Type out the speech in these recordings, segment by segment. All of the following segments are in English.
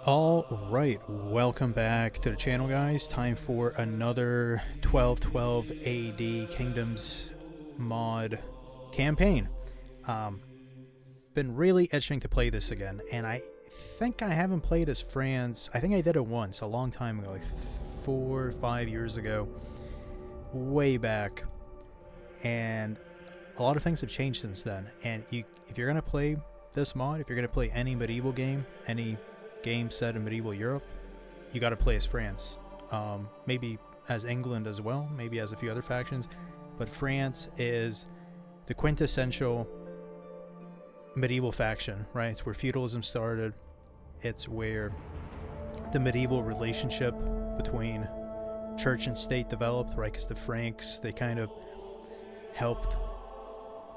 All right, welcome back to the channel, guys. Time for another 1212 AD Kingdoms mod campaign. Um, been really itching to play this again, and I think I haven't played as France. I think I did it once a long time ago, like 4 or 5 years ago, way back. And a lot of things have changed since then. And if you're gonna play this mod, if you're gonna play any medieval game, any game set in medieval Europe, you got to play as France. Maybe as England as well, maybe as a few other factions, but France is the quintessential medieval faction, right? It's where feudalism started. It's where the medieval relationship between church and state developed, right? Because the Franks, they kind of helped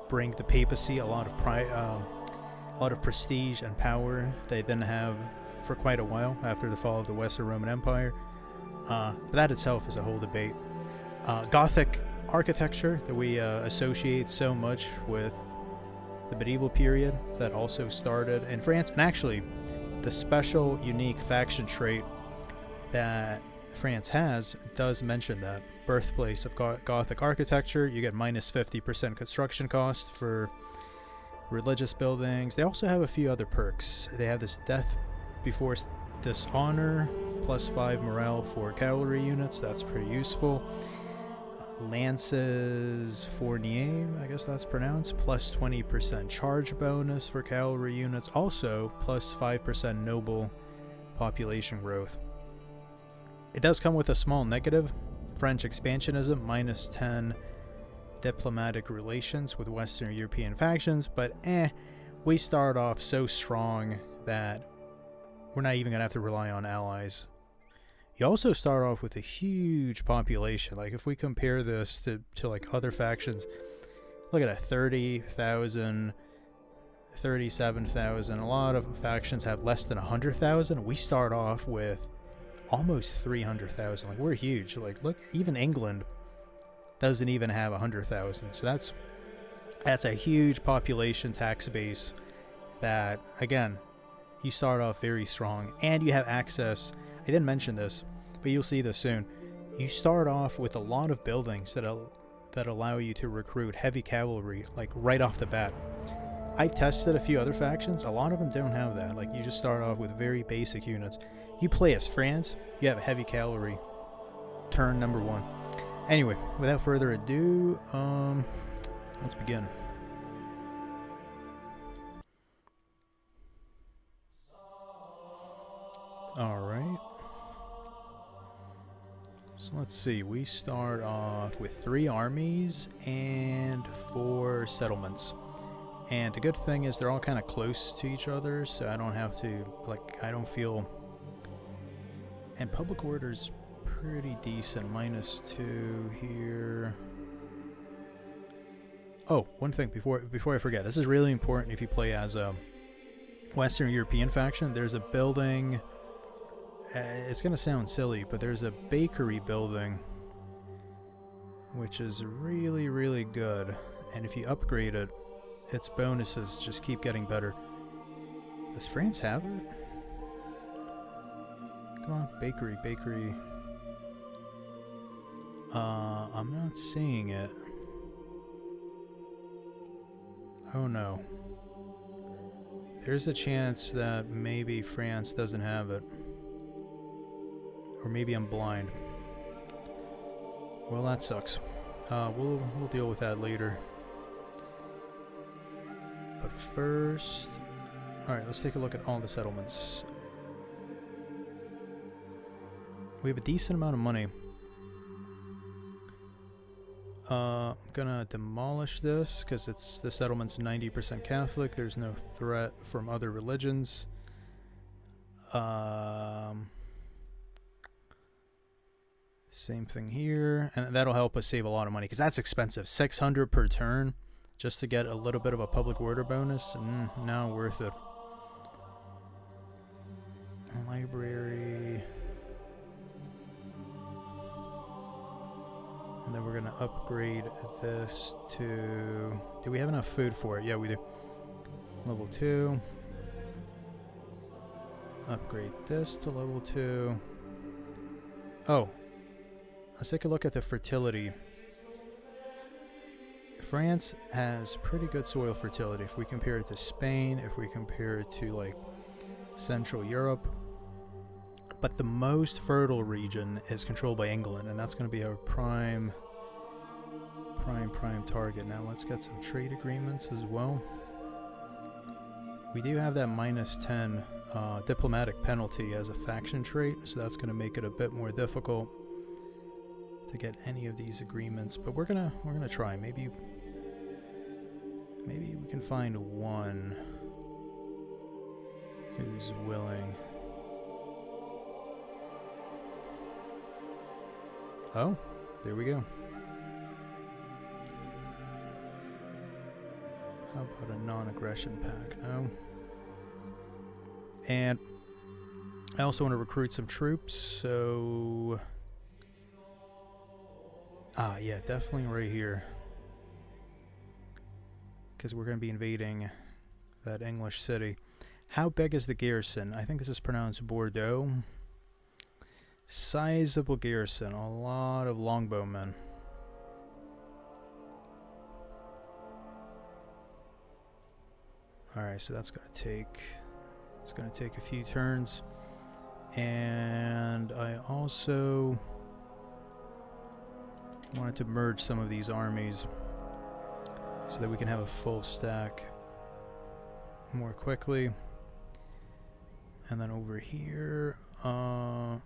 bring the papacy a lot of prestige and power they didn't have for quite a while after the fall of the Western Roman Empire. But that itself is a whole debate. Gothic architecture that we associate so much with the medieval period that also started in France. And actually, the special, unique faction trait that France has does mention that. Birthplace of Gothic architecture, you get minus 50% construction cost for religious buildings. They also have a few other perks. They have this death before dishonor, plus 5 morale for cavalry units. That's pretty useful. Lances Fournier, I guess that's pronounced, plus 20% charge bonus for cavalry units. Also, plus 5% noble population growth. It does come with a small negative. French expansionism, minus 10 diplomatic relations with Western European factions, but we start off so strong that we're not even gonna have to rely on allies. You also start off with a huge population. Like if we compare this to like other factions, look at that, 30,000, 37,000. A lot of factions have less than 100,000. We start off with almost 300,000. Like we're huge. Like look, even England doesn't even have 100,000. So that's a huge population tax base that, again, you start off very strong, and you have access. I didn't mention this, but you'll see this soon. You start off with a lot of buildings that allow you to recruit heavy cavalry, like right off the bat. I've tested a few other factions. A lot of them don't have that. Like you just start off with very basic units. You play as France, you have heavy cavalry. Turn number 1. Anyway, without further ado, let's begin. Alright. So let's see, we start off with 3 armies and 4 settlements. And the good thing is they're all kind of close to each other, so I don't have to, I don't feel... And public order's pretty decent, minus 2 here. Oh, one thing before I forget, this is really important if you play as a Western European faction. There's a building, it's gonna sound silly, but there's a bakery building which is really, really good, and if you upgrade it, its bonuses just keep getting better. Does France have it? Come on, bakery. I'm not seeing it. Oh no. There's a chance that maybe France doesn't have it. Or maybe I'm blind. Well, that sucks. We'll deal with that later. But first... Alright, let's take a look at all the settlements. We have a decent amount of money. I'm gonna demolish this because the settlement's 90% Catholic. There's no threat from other religions. Same thing here, and that'll help us save a lot of money because that's expensive. 600 per turn just to get a little bit of a public order bonus. Not worth it. Library. And then we're gonna upgrade this to... Do we have enough food for it? Yeah, we do. Level 2. upgrade this to level 2. Oh, let's take a look at the fertility. France has pretty good soil fertility if we compare it to Spain, if we compare it to like Central Europe. But the most fertile region is controlled by England, and that's going to be our prime target. Now let's get some trade agreements as well. We do have that -10 diplomatic penalty as a faction trait, so that's going to make it a bit more difficult to get any of these agreements. But we're gonna try. Maybe we can find one who's willing. Oh, there we go. How about a non-aggression pact? No. And I also want to recruit some troops, so... yeah, definitely right here. Because we're going to be invading that English city. How big is the garrison? I think this is pronounced Bordeaux. Sizable garrison. A lot of longbowmen. Alright, so that's going to take... It's going to take a few turns. And I also wanted to merge some of these armies so that we can have a full stack more quickly. And then over here, what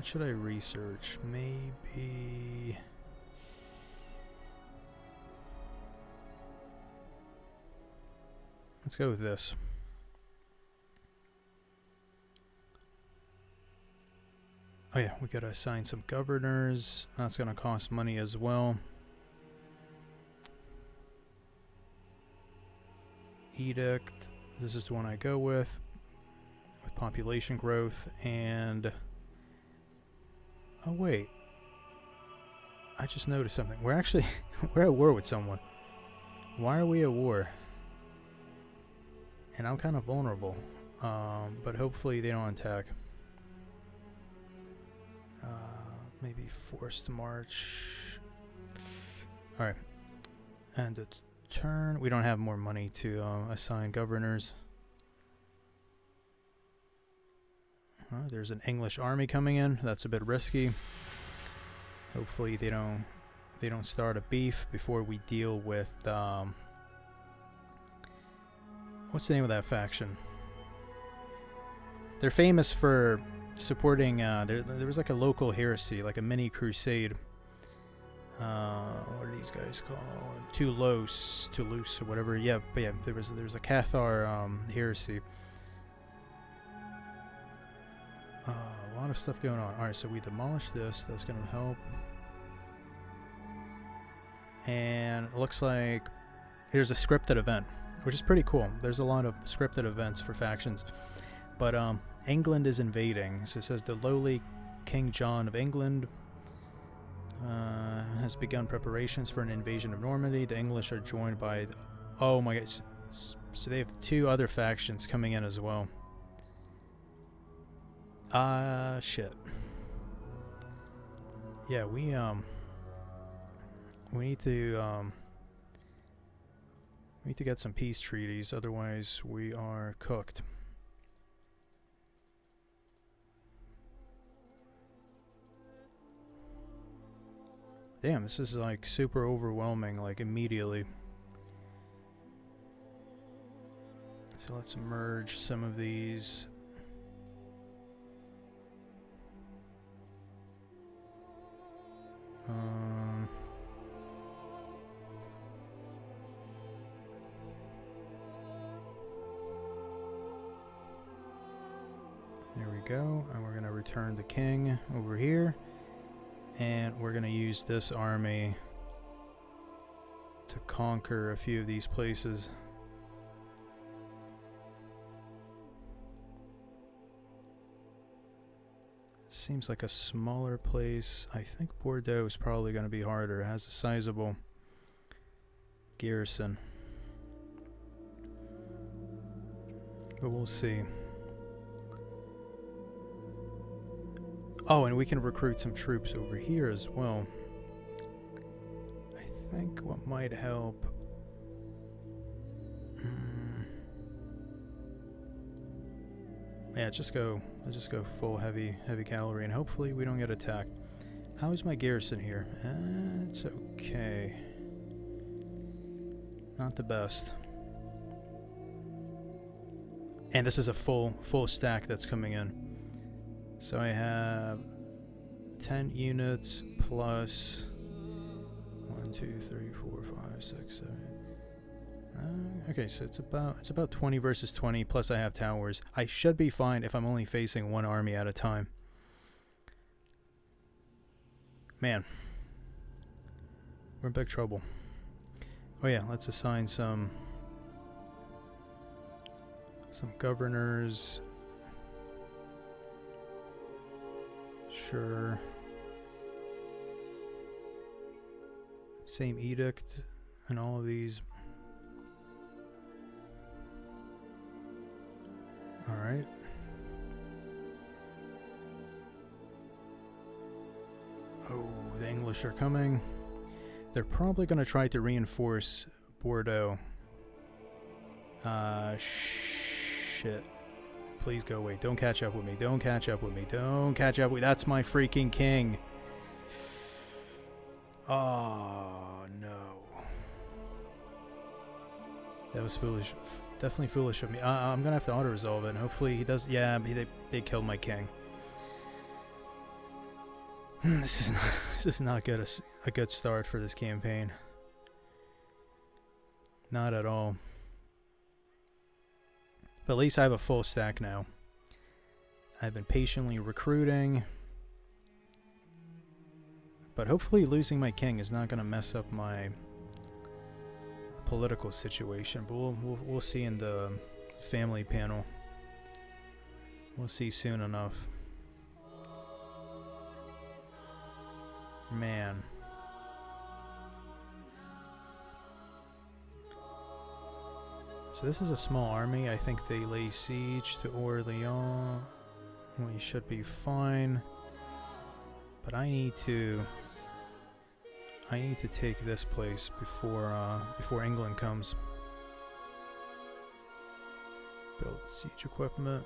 should I research? Maybe... Let's go with this. Oh yeah, we gotta assign some governors. That's gonna cost money as well. Edict. This is the one I go with population growth and... Oh wait. I just noticed something. We're actually... we're at war with someone. Why are we at war? And I'm kind of vulnerable. But hopefully they don't attack. Maybe forced march. Alright. And a turn. We don't have more money to assign governors. There's an English army coming in. That's a bit risky. Hopefully they don't start a beef before we deal with what's the name of that faction? They're famous for supporting there was like a local heresy, like a mini crusade. What are these guys called? Toulouse or whatever. Yeah, but yeah, there was a Cathar heresy. A lot of stuff going on. Alright, so we demolished this. That's going to help. And it looks like here's a scripted event, which is pretty cool. There's a lot of scripted events for factions. But England is invading. So it says the lowly King John of England has begun preparations for an invasion of Normandy. The English are joined by... oh my god. So they have two other factions coming in as well. Shit. Yeah, we need to get some peace treaties, otherwise we are cooked. Damn, this is like super overwhelming, like immediately. So let's merge some of these. There we go, and we're gonna return the king over here, and we're gonna use this army to conquer a few of these places. Seems like a smaller place. I think Bordeaux is probably going to be harder. It has a sizable garrison. But we'll see. Oh, and we can recruit some troops over here as well. I think what might help... Yeah, I'll just go full heavy cavalry, and hopefully we don't get attacked. How is my garrison here? It's okay. Not the best. And this is a full stack that's coming in. So I have 10 units plus 1, 2, 3, 4, 5, 6, 7. Okay, so it's about 20 versus 20, plus I have towers. I should be fine if I'm only facing one army at a time. Man, we're in big trouble. Oh yeah, let's assign some governors. Sure. Same edict and all of these. All right. Oh, the English are coming. They're probably going to try to reinforce Bordeaux. Shit. Please go away. Don't catch up with me. Don't catch up with me. Don't catch up with me. That's my freaking king. Oh, no. That was foolish. Definitely foolish of me. I'm going to have to auto-resolve it, and hopefully he does... Yeah, they killed my king. This is not good. A good start for this campaign. Not at all. But at least I have a full stack now. I've been patiently recruiting. But hopefully losing my king is not going to mess up my political situation. But we'll see in the family panel. We'll see soon enough. Man. So this is a small army. I think they lay siege to Orléans. We should be fine. But I need to take this place before England comes. Build siege equipment.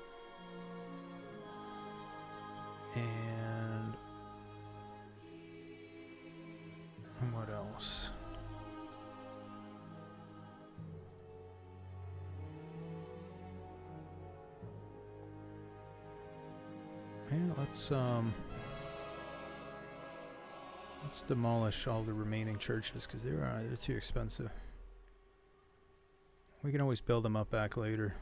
And what else? Yeah, let's demolish all the remaining churches because they're too expensive. We can always build them up back later.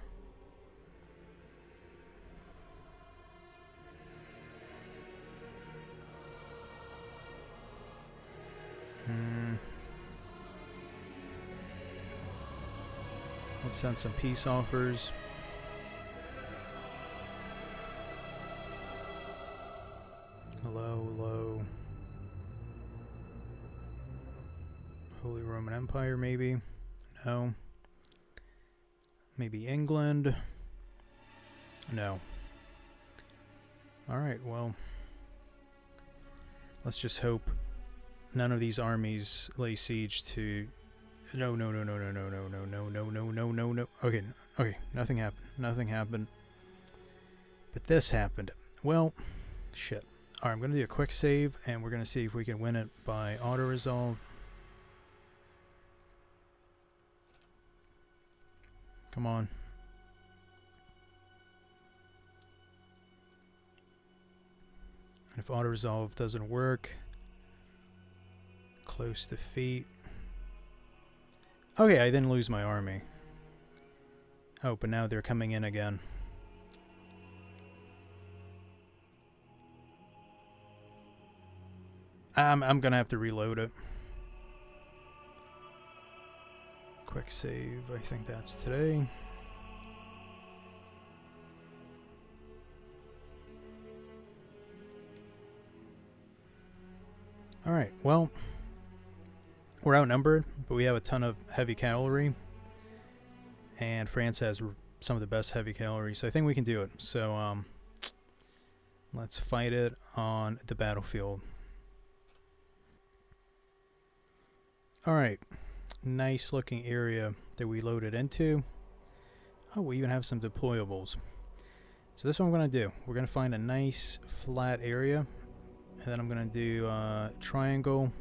Let's send some peace offers. Hello. Holy Roman Empire, maybe? No. Maybe England? No. Alright, well. Let's just hope none of these armies lay siege to... No. Okay, nothing happened. But this happened. Well, shit. Alright, I'm going to do a quick save, and we're going to see if we can win it by auto-resolve. Come on. And if auto-resolve doesn't work, close defeat. Okay, I didn't lose my army. Oh, but now they're coming in again. I'm gonna have to reload it. Quick save, I think that's today. Alright, well, we're outnumbered, but we have a ton of heavy cavalry. And France has some of the best heavy cavalry, so I think we can do it. So let's fight it on the battlefield. Alright, nice looking area that we loaded into. Oh, we even have some deployables. So this is what I'm going to do. We're going to find a nice flat area, and then I'm going to do triangle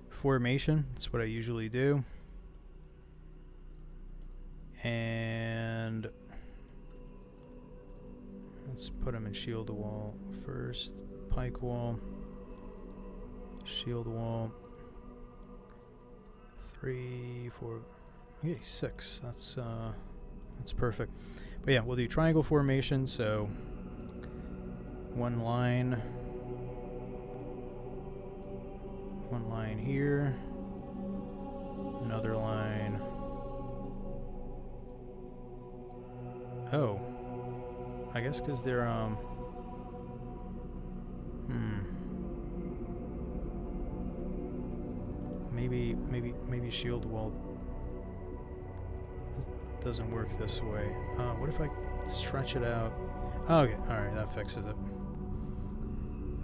formation. That's what I usually do. And let's put them in shield wall first. Pike wall, shield wall. 3, 4, okay, 6. That's perfect. But yeah, we'll do triangle formation. So one line here, another line. Oh, I guess because they're maybe shield wall doesn't work this way. What if I stretch it out? Oh, okay, alright, that fixes it.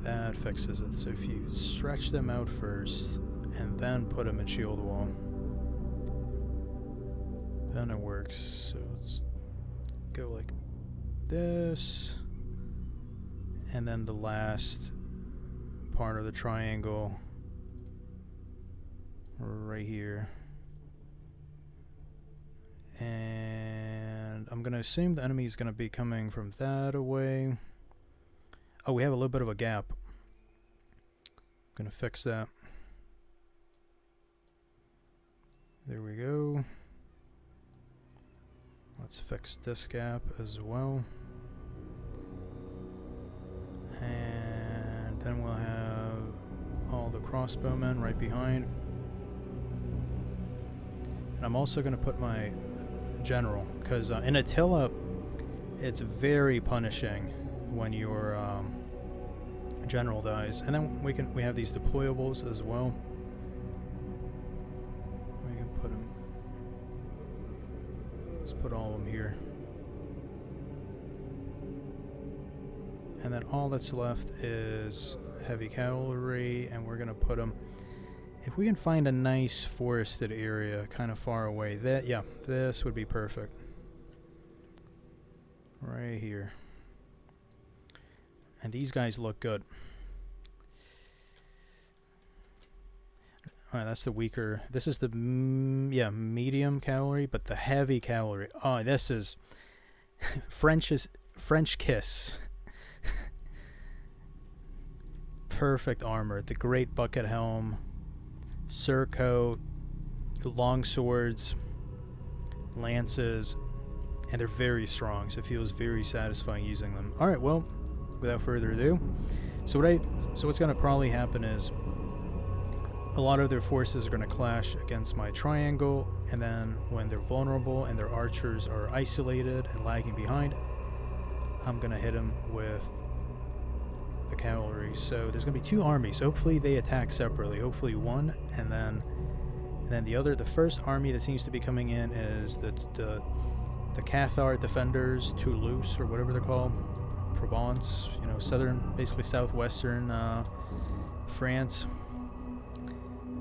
That fixes it. So if you stretch them out first and then put them in shield wall, then it works. So let's go like this, and then the last part of the triangle right here. And I'm gonna assume the enemy is gonna be coming from that away. Oh, we have a little bit of a gap. I'm gonna fix that. There we go. Let's fix this gap as well. And then we'll have all the crossbowmen right behind. And I'm also going to put my general, because in Attila, it's very punishing when your general dies. And then we have these deployables as well. We can put them. Let's put all of them here. And then all that's left is heavy cavalry, and we're going to put them. If we can find a nice forested area kind of far away, this would be perfect. Right here. And these guys look good. Alright, that's the weaker. This is the, medium cavalry, but the heavy cavalry. Oh, this is French kiss. Perfect armor. The great bucket helm. Surcoat, long swords, lances, and they're very strong, so it feels very satisfying using them. Alright, well, without further ado, so what's going to probably happen is a lot of their forces are going to clash against my triangle, and then when they're vulnerable and their archers are isolated and lagging behind, I'm going to hit them with the cavalry. So there's going to be two armies. Hopefully they attack separately. Hopefully one, and then the other. The first army that seems to be coming in is the Cathar defenders, Toulouse or whatever they're called, Provence. You know, basically southwestern France.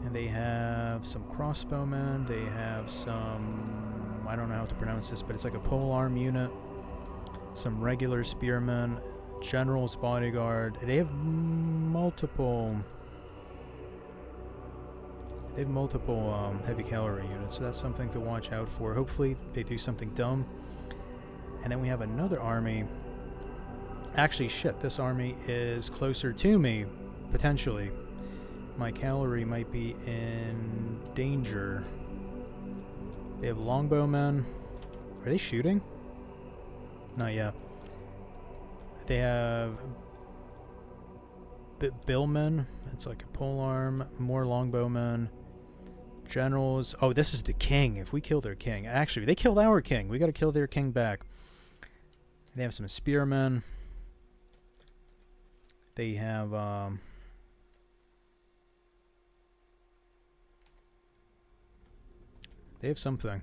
And they have some crossbowmen. They have some, I don't know how to pronounce this, but it's like a polearm unit. Some regular spearmen. General's bodyguard. They have multiple heavy cavalry units, so that's something to watch out for. Hopefully they do something dumb. And then we have another army. Actually, shit, this army is closer to me, potentially. My cavalry might be in danger. They have longbowmen. Are they shooting? Not yet. They have billmen. It's like a polearm. More longbowmen. Generals. Oh, this is the king. If we kill their king. Actually, they killed our king. We got to kill their king back. They have some spearmen. They have something.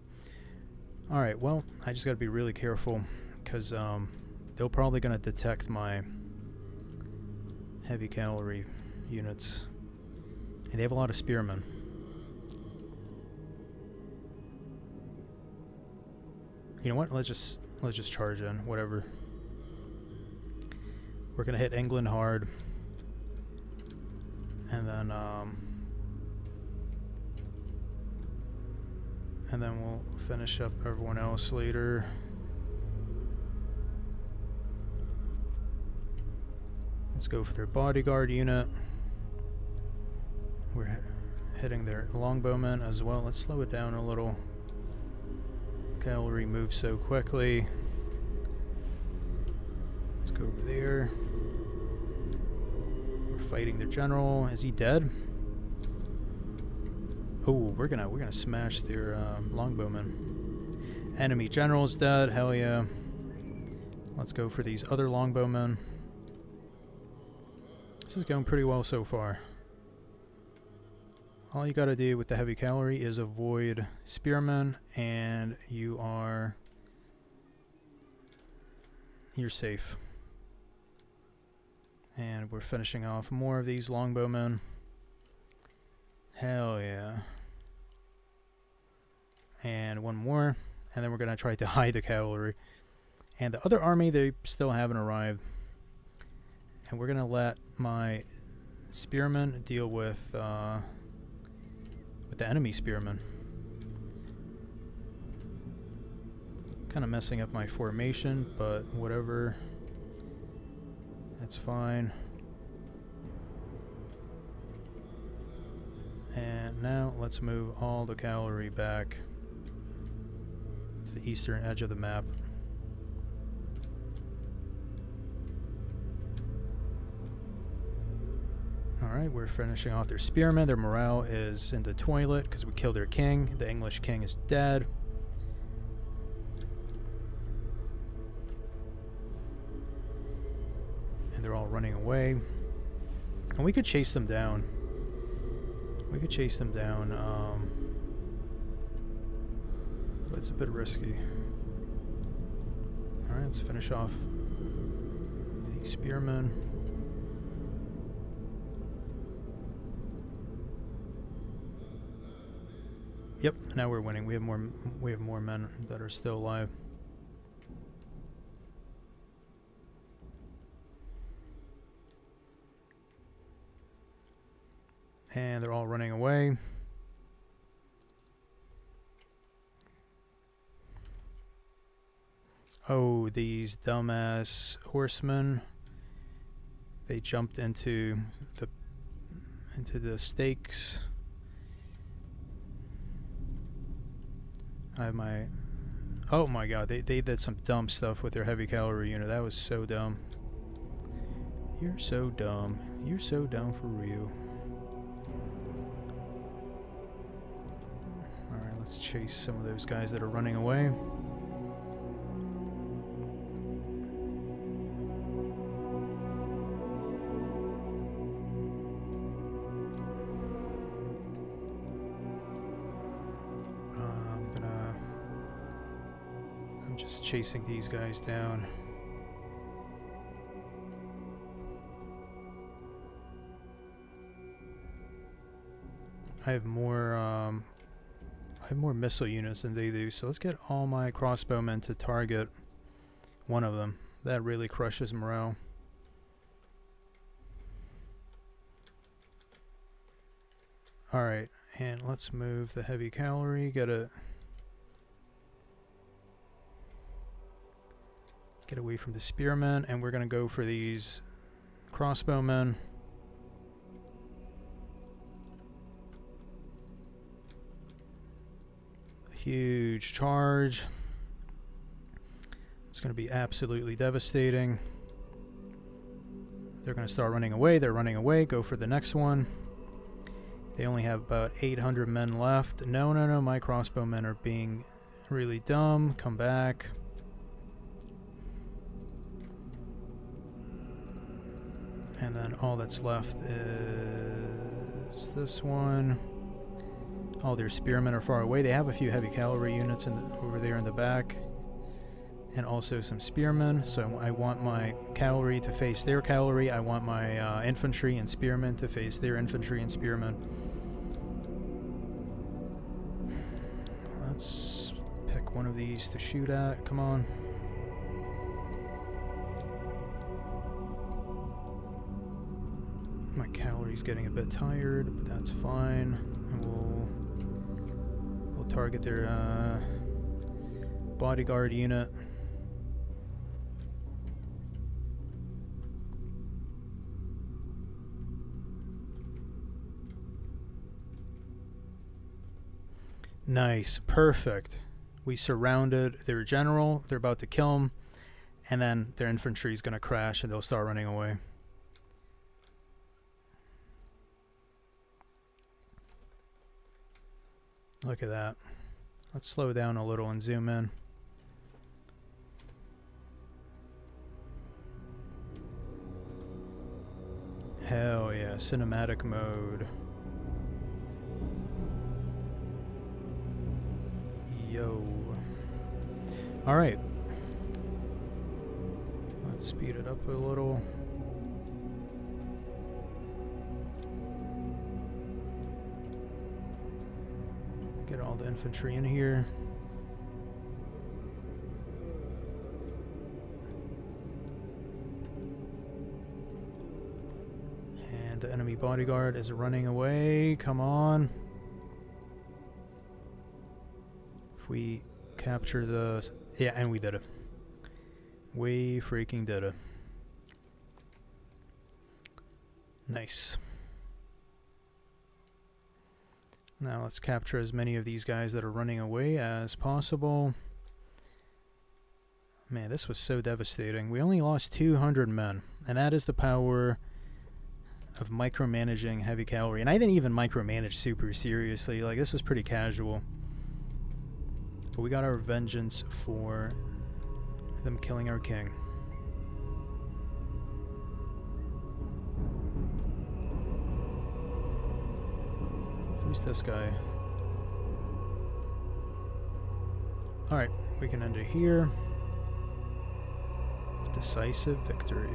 Alright, well, I just gotta be really careful, because they're probably gonna detect my heavy cavalry units. And they have a lot of spearmen. You know what? Let's just charge in, whatever. We're gonna hit England hard. And then we'll finish up everyone else later. Let's go for their bodyguard unit. We're hitting their longbowmen as well. Let's slow it down a little. Cavalry moves so quickly. Let's go over there. We're fighting their general. Is he dead? Oh, we're gonna smash their longbowmen. Enemy general's dead. Hell yeah. Let's go for these other longbowmen. This is going pretty well so far. All you gotta do with the heavy cavalry is avoid spearmen, and you're safe. And we're finishing off more of these longbowmen. Hell yeah. And one more, and then we're gonna try to hide the cavalry. And the other army, they still haven't arrived. And we're gonna let my spearmen deal with the enemy spearmen. Kind of messing up my formation, but whatever. That's fine. And now let's move all the cavalry back to the eastern edge of the map. Alright, we're finishing off their spearmen. Their morale is in the toilet because we killed their king. The English king is dead. And they're all running away. And we could chase them down. But it's a bit risky. Alright, let's finish off these spearmen. Yep, now we're winning. We have more men that are still alive. And they're all running away. Oh, these dumbass horsemen. They jumped into the stakes. I have my... Oh my god, they did some dumb stuff with their heavy cavalry unit. That was so dumb. You're so dumb. You're so dumb for real. Alright, let's chase some of those guys that are running away. I'm just chasing these guys down. I have more missile units than they do, so let's get all my crossbowmen to target one of them. That really crushes morale. Alright, and let's move the heavy cavalry. Get away from the spearmen, and we're gonna go for these crossbowmen. Huge charge. It's gonna be absolutely devastating. They're gonna start running away. They're running away. Go for the next one. They only have about 800 men left. No, my crossbowmen are being really dumb. Come back. And then all that's left is this one. All their spearmen are far away. They have a few heavy cavalry units over there in the back, and also some spearmen. So I want my cavalry to face their cavalry. I want my infantry and spearmen to face their infantry and spearmen. Let's pick one of these to shoot at. Come on. My cavalry's getting a bit tired, but that's fine. And we'll target their bodyguard unit. Nice, perfect. We surrounded their general. They're about to kill him, and then their infantry is going to crash and they'll start running away. Look at that. Let's slow down a little and zoom in. Hell yeah, cinematic mode. Yo. Alright. Let's speed it up a little. Get all the infantry in here. And the enemy bodyguard is running away. Come on. If we capture the... Yeah, and we did it. We freaking did it. Nice. Now let's capture as many of these guys that are running away as possible. Man, this was so devastating. We only lost 200 men, and that is the power of micromanaging heavy cavalry. And I didn't even micromanage super seriously. Like, this was pretty casual. But we got our vengeance for them killing our king. Who's this guy? Alright, we can end it here. Decisive victory.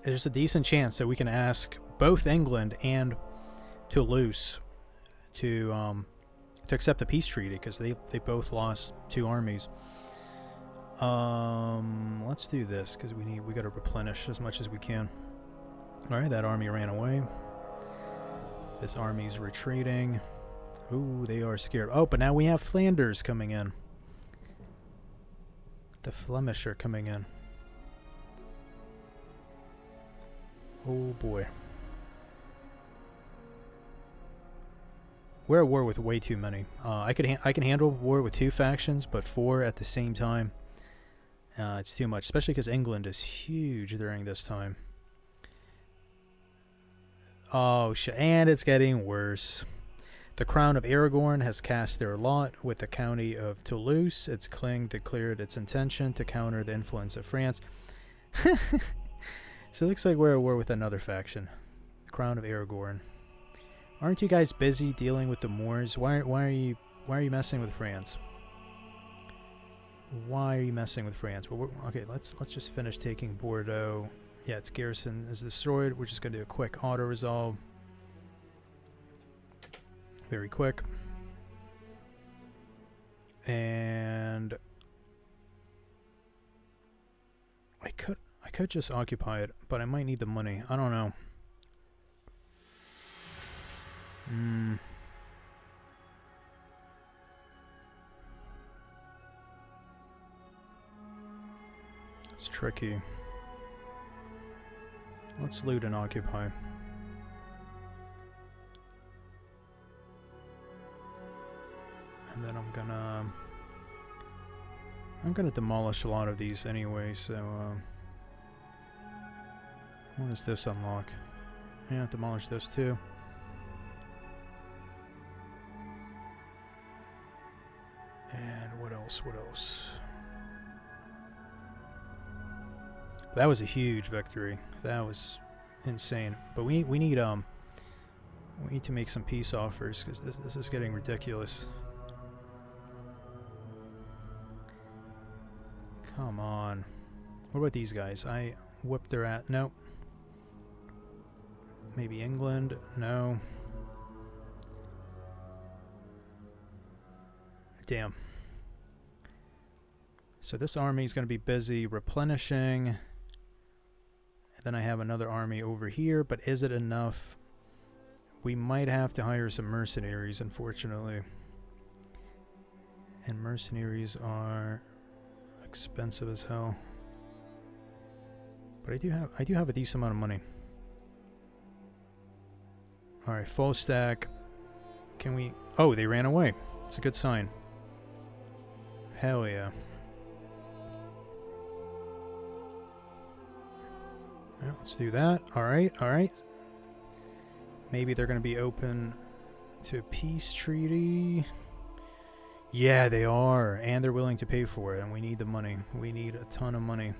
There's a decent chance that we can ask both England and Toulouse to accept a peace treaty, because they both lost 2 armies. Let's do this, because we got to replenish as much as we can. Alright, that army ran away. This army's retreating. Ooh, they are scared. Oh, but now we have Flanders coming in. The Flemish are coming in. Oh boy. We're at war with way too many. I can handle war with 2 factions, but 4 at the same time, it's too much. Especially because England is huge during this time. Oh shit! And it's getting worse. The Crown of Aragorn has cast their lot with the county of Toulouse. Its king declared its intention to counter the influence of France. So it looks like we're at war with another faction. Crown of Aragorn. Aren't you guys busy dealing with the Moors? Why are you messing with France? Why are you messing with France? Well, okay, let's just finish taking Bordeaux. Yeah, its garrison is destroyed. We're just gonna do a quick auto resolve. Very quick. And I could just occupy it, but I might need the money. I don't know. It's tricky. Let's loot and occupy. And then I'm gonna demolish a lot of these anyway, so what does this unlock? Yeah, demolish this too. And what else? What else? That was a huge victory. That was insane. But we need to make some peace offers, because this is getting ridiculous. Come on. What about these guys? I whipped their ass. Nope. Maybe England? No. Damn. So this army is going to be busy replenishing. And then I have another army over here, but is it enough? We might have to hire some mercenaries, unfortunately. And mercenaries are expensive as hell. But I do have a decent amount of money. Alright, full stack. Can we... Oh, they ran away. It's a good sign. Hell yeah. Well, let's do that. Alright, alright. Maybe they're going to be open to a peace treaty. Yeah, they are. And they're willing to pay for it. And we need the money. We need a ton of money.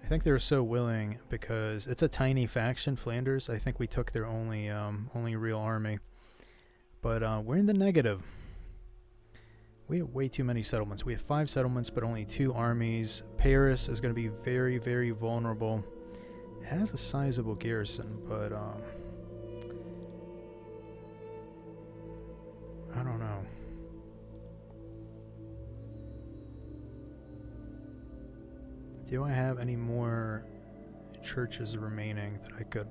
I think they're so willing because it's a tiny faction, Flanders. I think we took their only real army. But we're in the negative. We have way too many settlements. We have 5 settlements, but only 2 armies. Paris is going to be very, very vulnerable. It has a sizable garrison, but I don't know. Do I have any more churches remaining that I could...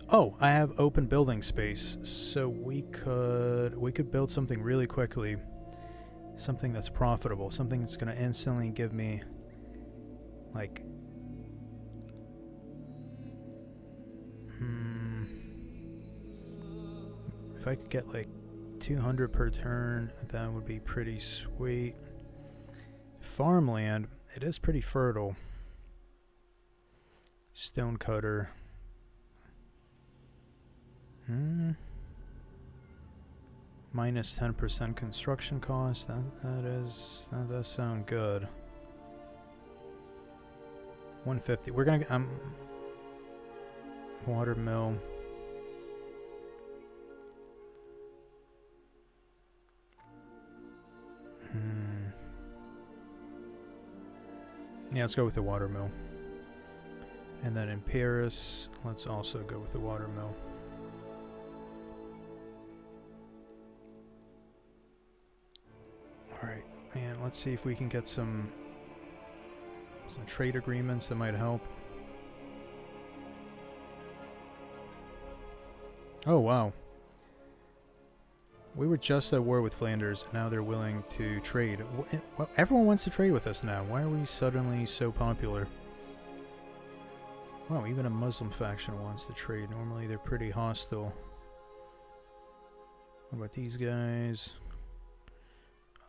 Oh, I have open building space, so we could build something really quickly. Something that's profitable, something that's going to instantly give me, like... If I could get like 200 per turn, that would be pretty sweet. Farmland, it is pretty fertile. Stonecutter. Minus 10% construction cost. That does sound good. 150. We're gonna water mill. Yeah, let's go with the watermill. And then in Paris, let's also go with the watermill. Alright, and let's see if we can get some trade agreements that might help. Oh, wow. We were just at war with Flanders, now they're willing to trade. Well, everyone wants to trade with us now. Why are we suddenly so popular? Wow, even a Muslim faction wants to trade. Normally they're pretty hostile. What about these guys?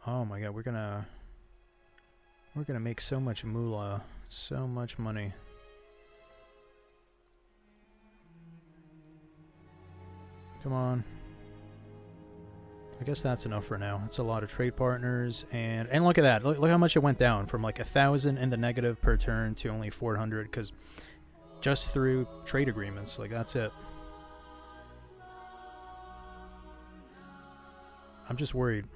Oh my god, we're gonna make so much moolah. So much money. Come on. I guess that's enough for now. That's a lot of trade partners, and look at that. Look how much it went down from like 1,000 in the negative per turn to only 400 because just through trade agreements. Like that's it. I'm just worried.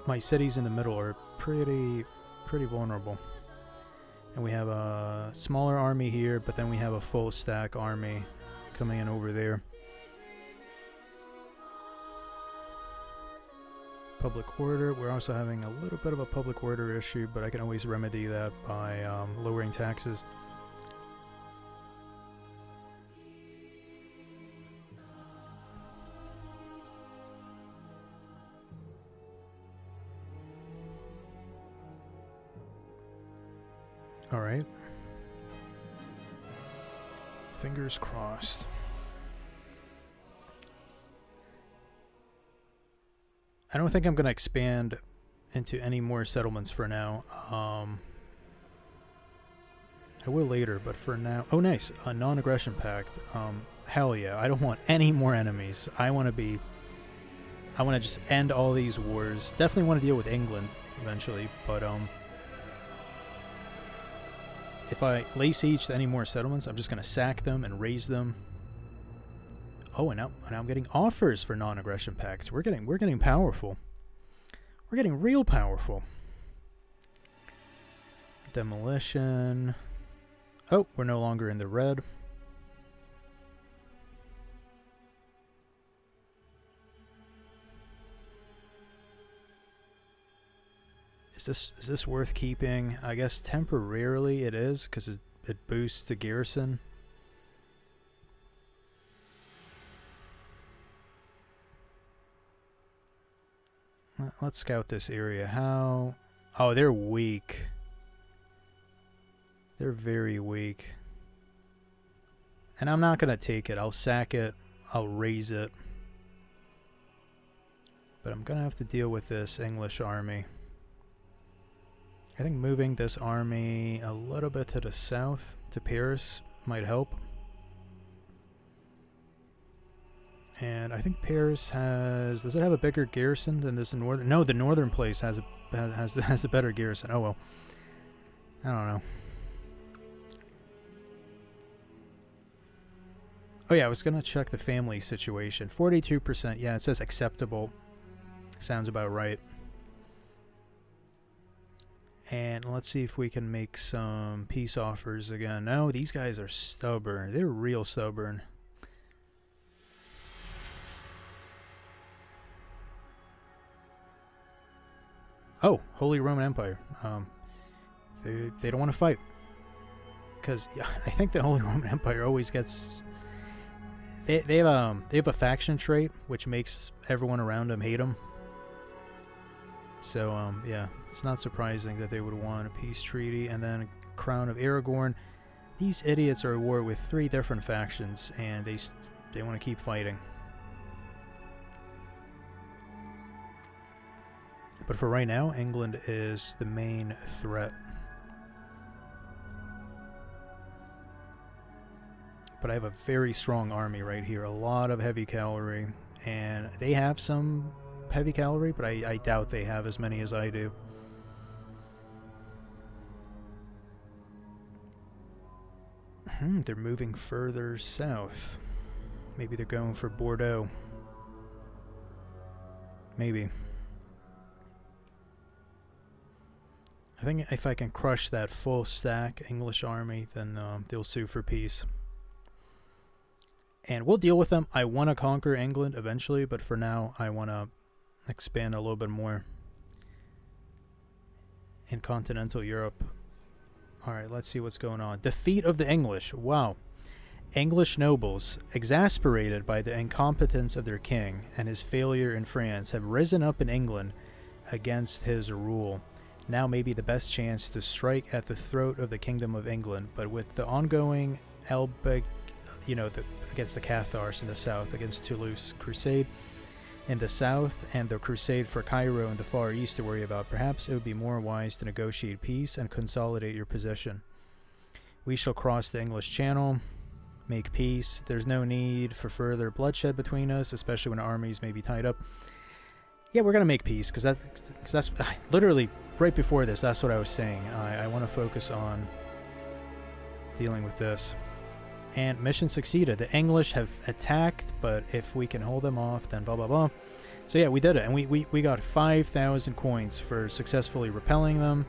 My cities in the middle are pretty vulnerable, and we have a smaller army here, but then we have a full stack army coming in over there. Public order. We're also having a little bit of a public order issue, but I can always remedy that by lowering taxes. All right. Fingers crossed. I don't think I'm going to expand into any more settlements for now. I will later, but for now... Oh, nice. A non-aggression pact. Hell yeah. I don't want any more enemies. I want to just end all these wars. Definitely want to deal with England eventually, but... if I lay siege to any more settlements, I'm just going to sack them and raise them. Oh, and now I'm getting offers for non-aggression pacts. We're getting powerful. We're getting real powerful. Demolition. Oh, we're no longer in the red. Is this worth keeping? I guess temporarily it is, because it boosts the garrison. Let's scout this area. How? Oh, they're weak. They're very weak. And I'm not going to take it. I'll sack it. I'll raise it. But I'm going to have to deal with this English army. I think moving this army a little bit to the south, to Paris, might help. And I think Paris has... Does it have a bigger garrison than this northern... No, the northern place has a better garrison. Oh well. I don't know. Oh yeah, I was going to check the family situation. 42%. Yeah, it says acceptable. Sounds about right. And let's see if we can make some peace offers again. No, these guys are stubborn. They're real stubborn. Oh, Holy Roman Empire. They don't want to fight. Because I think the Holy Roman Empire always gets... They have a faction trait, which makes everyone around them hate them. So, yeah, it's not surprising that they would want a peace treaty. And then Crown of Aragorn. These idiots are at war with 3 different factions, and they want to keep fighting. But for right now, England is the main threat. But I have a very strong army right here. A lot of heavy cavalry. And they have some heavy cavalry, but I doubt they have as many as I do. They're moving further south. Maybe they're going for Bordeaux. Maybe. I think if I can crush that full stack English army, then they'll sue for peace. And we'll deal with them. I want to conquer England eventually, but for now, I want to expand a little bit more in continental Europe. Alright, let's see what's going on. Defeat of the English. Wow. English nobles, exasperated by the incompetence of their king and his failure in France, have risen up in England against his rule. Now may be the best chance to strike at the throat of the Kingdom of England, but with the ongoing against the Cathars in the south, against Toulouse crusade in the south, and the crusade for Cairo in the far east to worry about, perhaps it would be more wise to negotiate peace and consolidate your position. We shall cross the English Channel, make peace. There's no need for further bloodshed between us, especially when armies may be tied up. Yeah, we're gonna make peace, because that's literally right before this. That's what I was saying. I want to focus on dealing with this. And mission succeeded. The English have attacked, but if we can hold them off, then blah blah blah. So yeah, we did it, and we got 5,000 coins for successfully repelling them,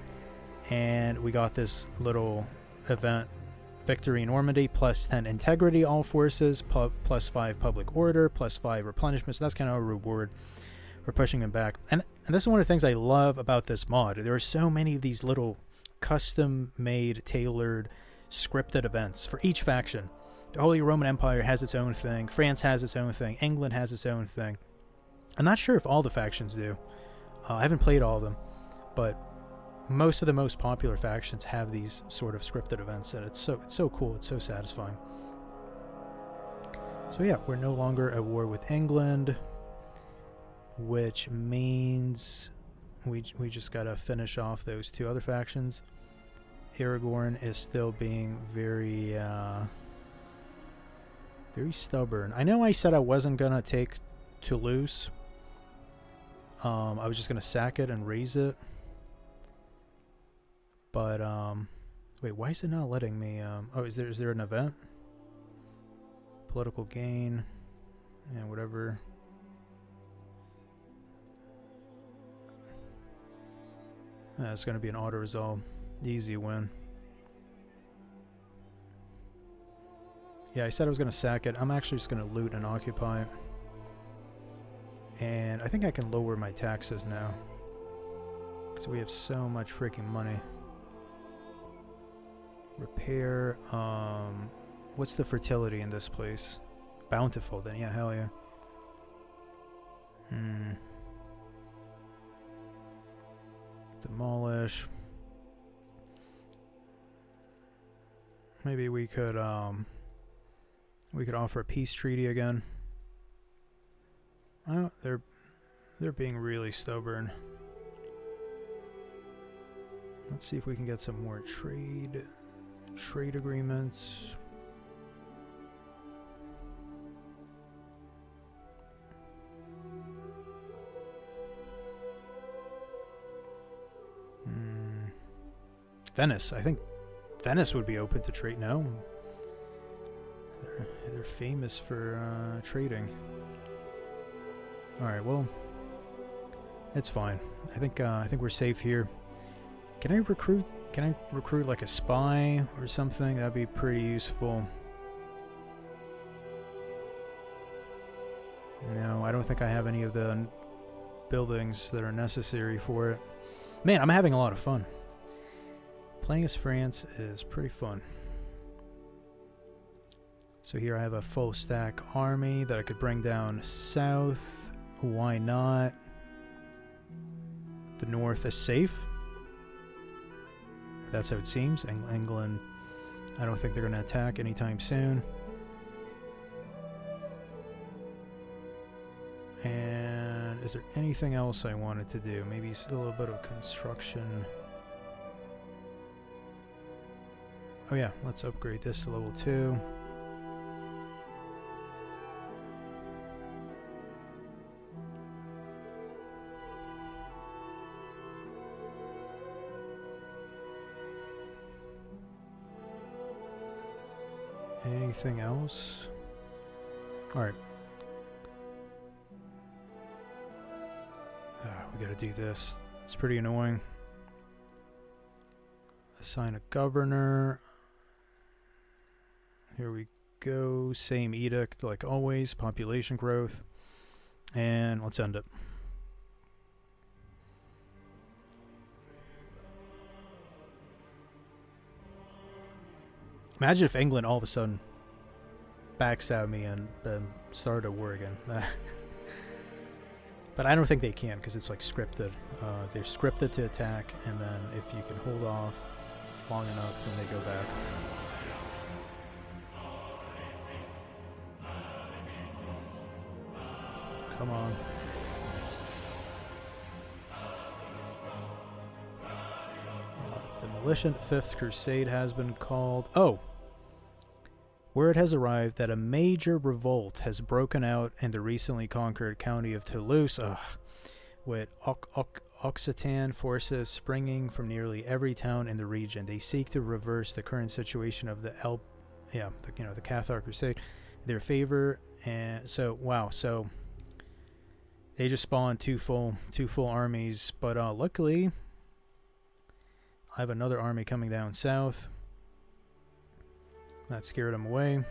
and we got this little event, Victory in Normandy, plus 10 integrity all forces, plus 5 public order, plus 5 replenishment. So that's kind of a reward for pushing them back. And this is one of the things I love about this mod. There are so many of these little custom-made, tailored, scripted events for each faction. The Holy Roman Empire has its own thing. France has its own thing. England has its own thing. I'm not sure if all the factions do. I haven't played all of them, but most of the most popular factions have these sort of scripted events, and it's so cool. It's so satisfying. So yeah, we're no longer at war with England, which means we just gotta finish off those 2 other factions. Aragorn is still being very stubborn. I know I said I wasn't gonna take Toulouse. I was just gonna sack it and raise it. But Wait, why is it not letting me? Oh, is there an event? Political gain, and whatever. It's gonna be an auto resolve, easy win. Yeah, I said I was gonna sack it. I'm actually just gonna loot and occupy it. And I think I can lower my taxes now, because we have so much freaking money. Repair, what's the fertility in this place? Bountiful, then, yeah, hell yeah. Demolish. Maybe we could offer a peace treaty again. Oh, they're being really stubborn. Let's see if we can get some more trade agreements. Venice. I think Venice would be open to trade. No, they're famous for trading. All right, well, it's fine. I think we're safe here. Can I recruit like a spy or something? That'd be pretty useful. No, I don't think I have any of the buildings that are necessary for it. Man, I'm having a lot of fun. Playing as France is pretty fun. So here I have a full stack army that I could bring down south. Why not? The north is safe. That's how it seems. England, I don't think they're going to attack anytime soon. And is there anything else I wanted to do? Maybe a little bit of construction. Oh yeah, let's upgrade this to level 2. Anything else? Alright. We gotta do this. It's pretty annoying. Assign a governor. Here we go. Same edict like always. Population growth. And let's end it. Imagine if England all of a sudden backstabbed me and started a war again. But I don't think they can, because it's like scripted. They're scripted to attack, and then if you can hold off long enough, then they go back. Come on. Demolition. Fifth Crusade has been called. Oh! Word has arrived that a major revolt has broken out in the recently conquered county of Toulouse, with Occitan forces springing from nearly every town in the region. They seek to reverse the current situation of the Catholic Crusade in their favor. And so, wow, so they just spawned two full armies, but luckily I have another army coming down south. That scared them away.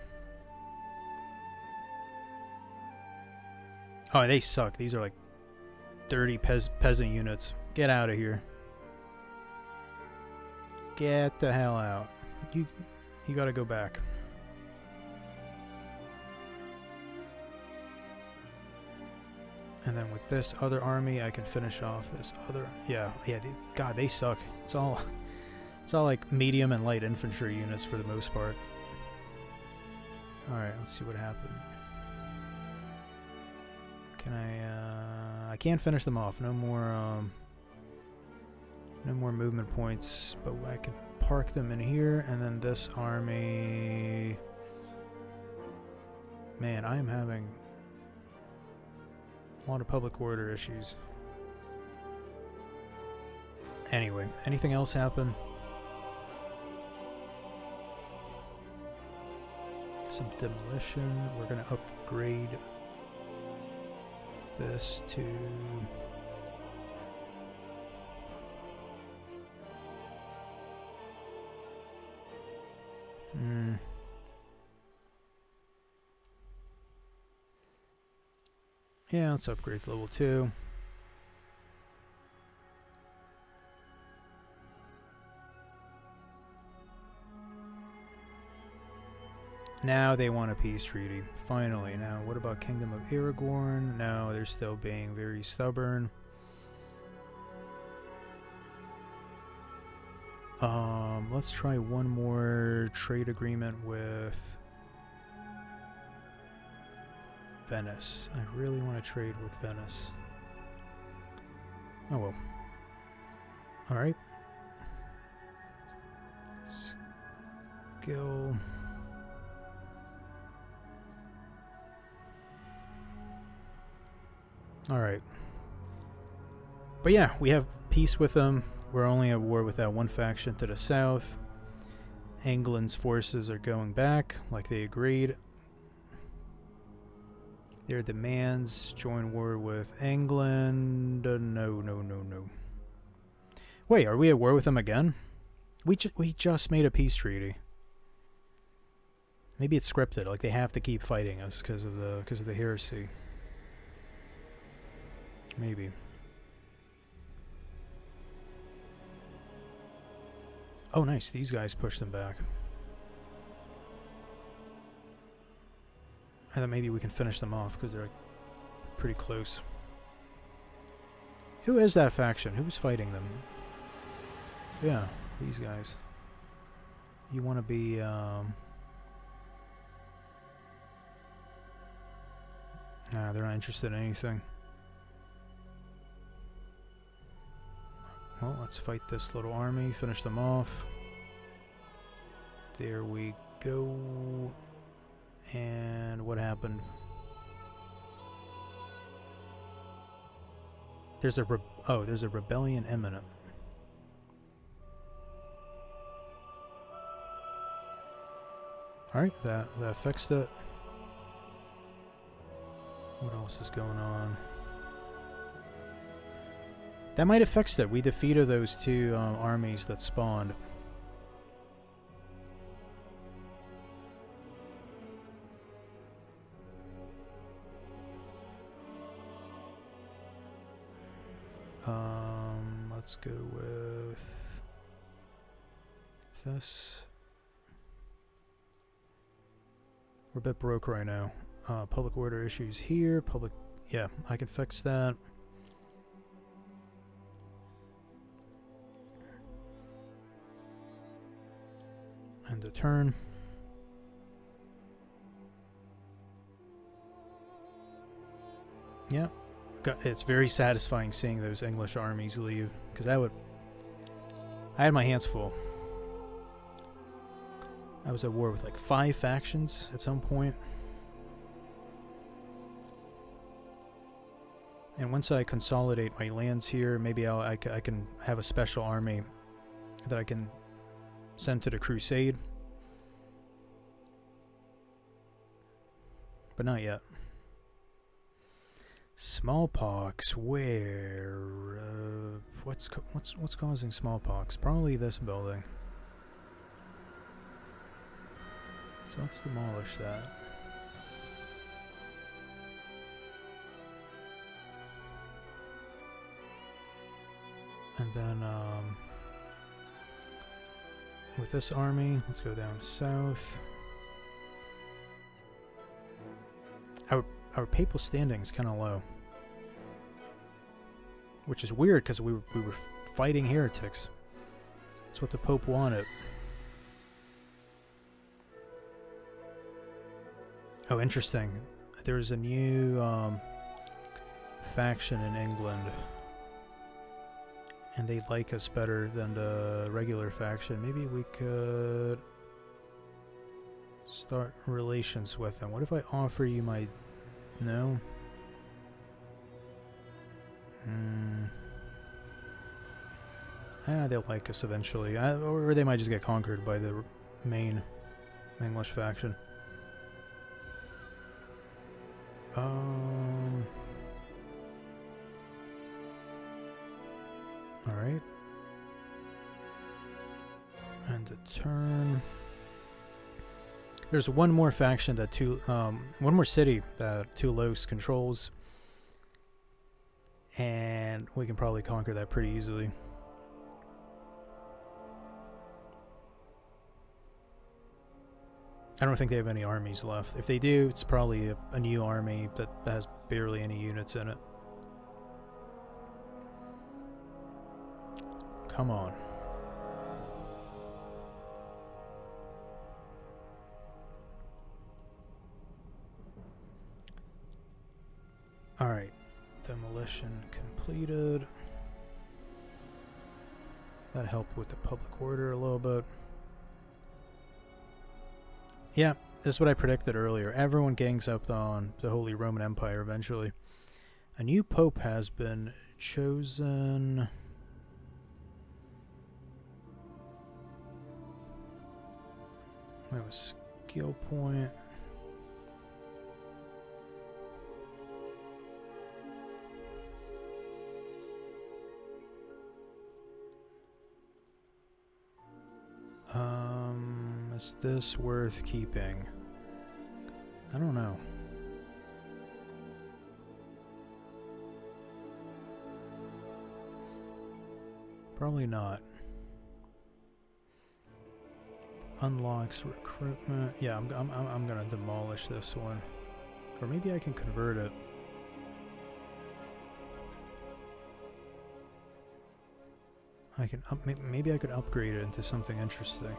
Oh, they suck. These are like dirty peasant units. Get out of here. Get the hell out. You gotta go back. And then with this other army, I can finish off this other. Yeah. God, they suck. It's all like medium and light infantry units for the most part. All right, let's see what happened. Can I can't finish them off. No more movement points, but I can park them in here, and then this army. Man, I am having a lot of public order issues. Anyway, anything else happen? some demolition. We're going to upgrade this to... Yeah, let's upgrade to level 2. Now they want a peace treaty. Finally. Now, what about Kingdom of Aragorn? No, they're still being very stubborn. Let's try one more trade agreement with Venice. I really want to trade with Venice. Oh well. Alright. Skill. Alright. But yeah, we have peace with them. We're only at war with that one faction to the south. England's forces are going back, like they agreed. Their demands, join war with England. No. Wait, are we at war with them again? We just made a peace treaty. Maybe it's scripted, like they have to keep fighting us because of the heresy. Maybe. Oh, nice. These guys pushed them back. I thought maybe we can finish them off because they're pretty close. Who is that faction? Who's fighting them? Yeah, these guys. You want to be... Nah, they're not interested in anything. Well, let's fight this little army, finish them off. There we go. And what happened? There's a rebellion imminent. Alright, that fixed it. What else is going on? That might have fixed it. We defeated those two armies that spawned. Let's go with this. We're a bit broke right now. Public order issues here. Yeah, I can fix that. End of turn. Yeah. It's very satisfying seeing those English armies leave, because I had my hands full. I was at war with like 5 factions at some point. And once I consolidate my lands here, maybe I can have a special army that I can send to the Crusade. But not yet. Smallpox, where? What's causing smallpox? Probably this building. So let's demolish that. And then with this army, let's go down south. Our papal standing is kind of low, which is weird because we were fighting heretics. That's what the Pope wanted. Oh, interesting. There's a new faction in England, and they like us better than the regular faction. Maybe we could start relations with them. What if I offer you my... No? They'll like us eventually. Or they might just get conquered by the main English faction. Alright. And a turn. There's one more faction that one more city that Toulouse controls. And we can probably conquer that pretty easily. I don't think they have any armies left. If they do, it's probably a new army that has barely any units in it. Come on. Alright. Demolition completed. That helped with the public order a little bit. Yeah, this is what I predicted earlier. Everyone gangs up on the Holy Roman Empire eventually. A new pope has been chosen. We have a skill point. Is this worth keeping? I don't know. Probably not. Unlocks recruitment. Yeah, I'm gonna demolish this one, or maybe I can convert it. I can maybe I could upgrade it into something interesting.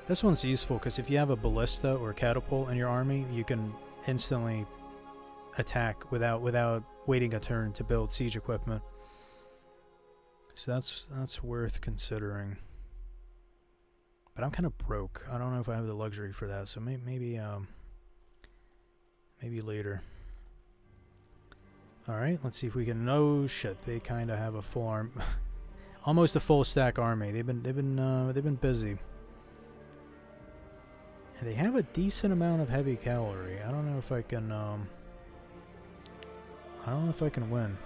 This one's useful because if you have a ballista or a catapult in your army, you can instantly attack without waiting a turn to build siege equipment. So that's worth considering. But I'm kind of broke. I don't know if I have the luxury for that. So maybe later. All right, let's see if we can. Oh shit! They kind of have a full arm, almost a full stack army. They've been busy. And they have a decent amount of heavy cavalry. I don't know if I can. I don't know if I can win.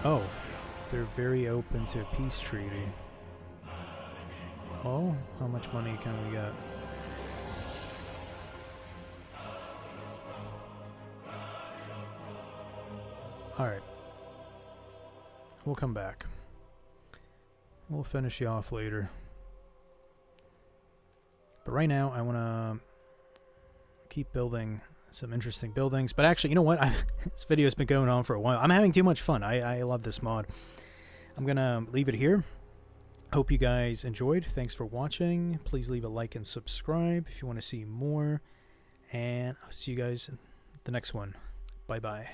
Oh, they're very open to a peace treaty. Oh, how much money can we get? Alright. We'll come back. We'll finish you off later. But right now, I want to keep building some interesting buildings. But actually, you know what? This video has been going on for a while. I'm having too much fun. I love this mod. I'm going to leave it here. Hope you guys enjoyed. Thanks for watching. Please leave a like and subscribe if you want to see more. And I'll see you guys in the next one. Bye-bye.